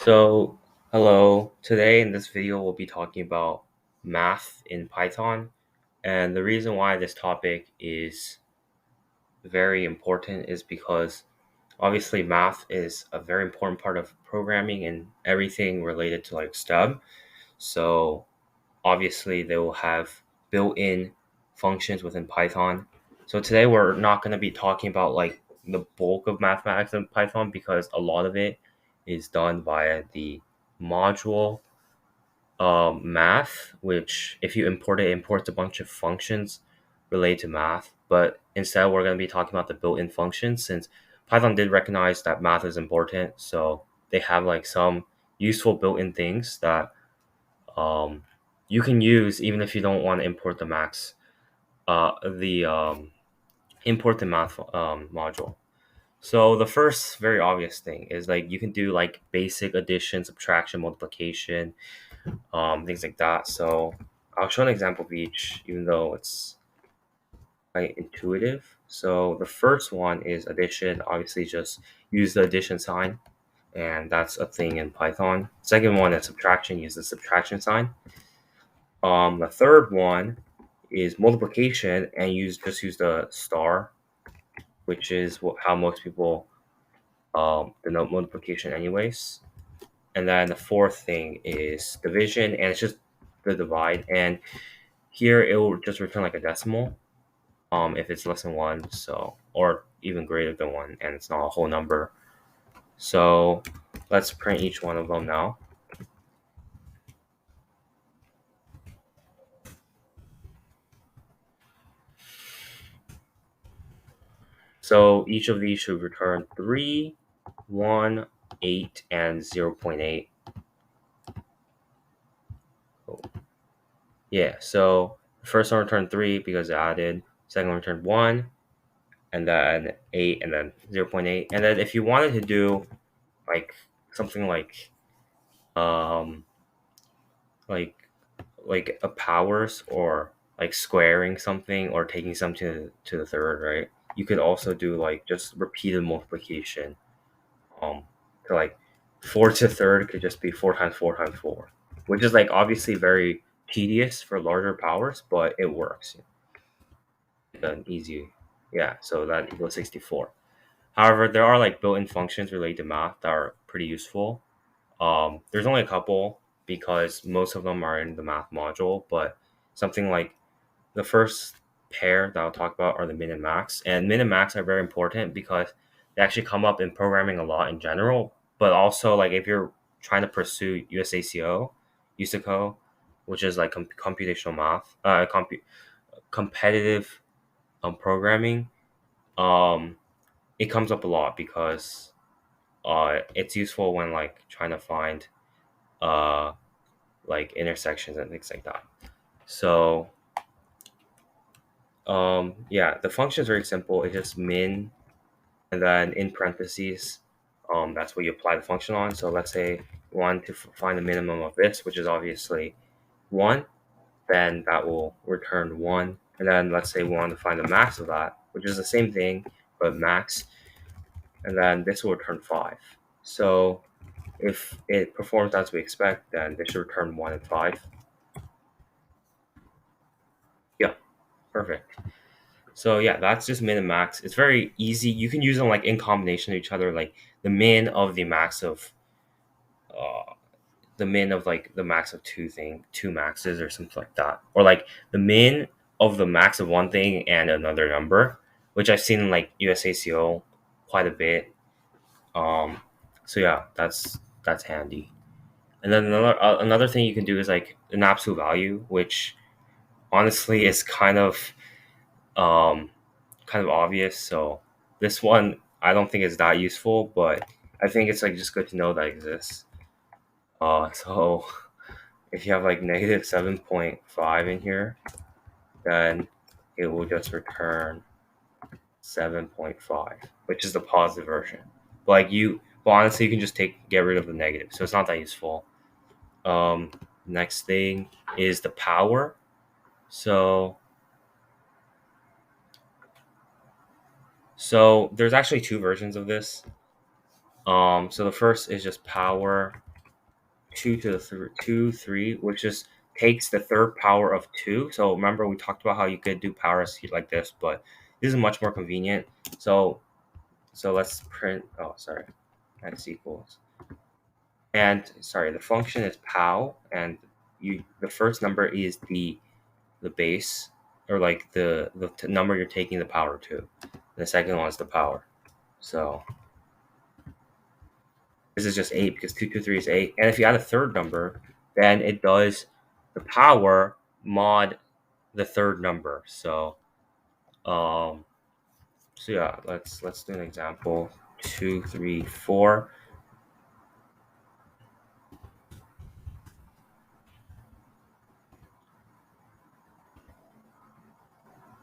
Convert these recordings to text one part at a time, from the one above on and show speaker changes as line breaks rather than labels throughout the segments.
So, hello. Today in this video, we'll be talking about math in Python. And the reason why this topic is very important is because obviously math is a very important part of programming and everything related to like STEM. So, obviously, they will have built in functions within Python. So, today we're not going to be talking about like the bulk of mathematics in Python because a lot of it is done via the module math, which if you import it, imports a bunch of functions related to math. But instead, we're going to be talking about the built-in functions since Python did recognize that math is important. So they have like some useful built-in things that um, you can use even if you don't want to import the max, the import the math module. So the first very obvious thing is like you can do like basic addition, subtraction, multiplication, things like that. So I'll show an example of each, even though it's quite intuitive. So the first one is addition. Obviously, just use the addition sign, and that's a thing in Python. Second one is subtraction. Use the subtraction sign. The third one is multiplication, and use the star, which is how most people denote multiplication, anyways. And then the fourth thing is division, and it's just the divide. And here it will just return like a decimal, if it's less than one, so or even greater than one, and it's not a whole number. So let's print each one of them now. So each of these should return 3, 1, 8, and 0.8. Yeah, so the first one returned 3 because it added, second one returned 1, and then 8, and then 0.8. And then if you wanted to do like something um like like a powers or like squaring something or taking something to the third, right? You could also do like just repeated multiplication. Um, to like 4 to third could just be 4 times 4 times 4, which is like obviously very tedious for larger powers, but it works. An easy, yeah. So that equals 64. However, there are like built-in functions related to math that are pretty useful. There's only a couple because most of them are in the math module, but something like the first pair that I'll talk about are the min and max. And min and max are very important because they actually come up in programming a lot in general, but also like if you're trying to pursue USACO, USACO, which is like computational math, competitive programming, um, it comes up a lot because it's useful when like trying to find uh, like intersections and things like that. So yeah, the function is very simple. It's just min, and then in parentheses, that's what you apply the function on. So let's say we want to find the minimum of this, which is obviously 1, then that will return 1. And then let's say we want to find the max of that, which is the same thing, but max, and then this will return 5. So if it performs as we expect, then this should return 1 and 5. Yeah, perfect. So yeah, that's just min and max. It's very easy. You can use them like in combination of each other, like the min of the max of uh the min of like the max of two maxes or something like that. Or like the min of the max of one thing and another number, which I've seen in like USACO quite a bit. Um so yeah, that's handy. And then another thing you can do is like an absolute value, which honestly is um kind of obvious. So this one I don't think is that useful, but I think it's like just good to know that exists. So if you have like negative 7.5 in here, then it will just return 7.5, which is the positive version. But honestly, you can just get rid of the negative, so it's not that useful. Um, Next thing is the power. So there's actually two versions of this. So the first is just power, 2 3, which just takes the third power of 2. So remember we talked about how you could do power seed like this, but this is much more convenient. So let's print. Oh, sorry, x equals. And sorry, the function is pow, and the first number is the base, or like the number you're taking the power to. The second one is the power. So this is just 8 because 223 is 8. And if you add a third number, then it does the power mod the third number. So yeah, let's do an example. 2 3 4.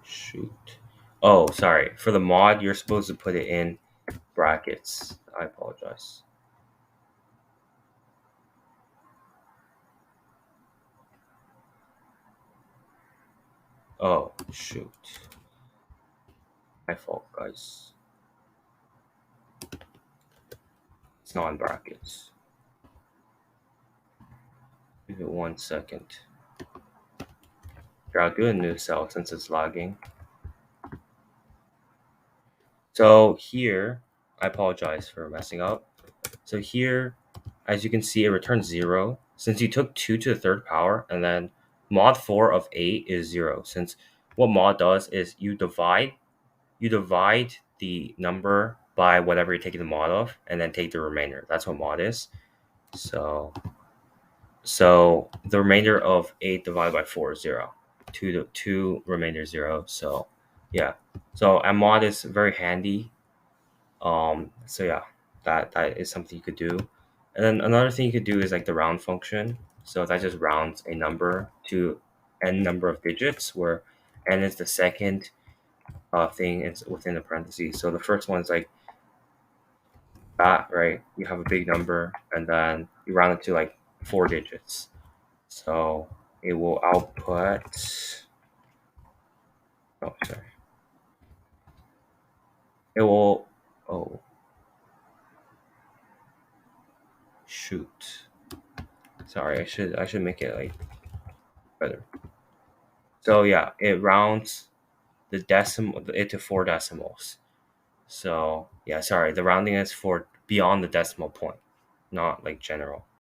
Shoot. Oh, sorry. For the mod, you're supposed to put it in brackets. I apologize. Oh, shoot. My fault, guys. It's not in brackets. Give it 1 second. Here, I'll do a new cell since it's lagging. So here, I apologize for messing up. So here, as you can see, it returns 0. Since you took 2 to the third power, and then mod 4 of 8 is 0. Since what mod does is you divide the number by whatever you're taking the mod of, and then take the remainder. That's what mod is. So the remainder of 8 divided by 4 is 0. 2 remainder 0. So yeah. So a mod is very handy. So yeah, that is something you could do. And then another thing you could do is like the round function. So that just rounds a number to n number of digits, where n is the second thing is within the parentheses. So the first one is like that, right? You have a big number, and then you round it to like 4 digits. So it will output. Oh, sorry. It will. Oh, shoot. Sorry, I should make it like better. So yeah, it rounds the decimal it to 4 decimals. So yeah, sorry, the rounding is for beyond the decimal point, not like general.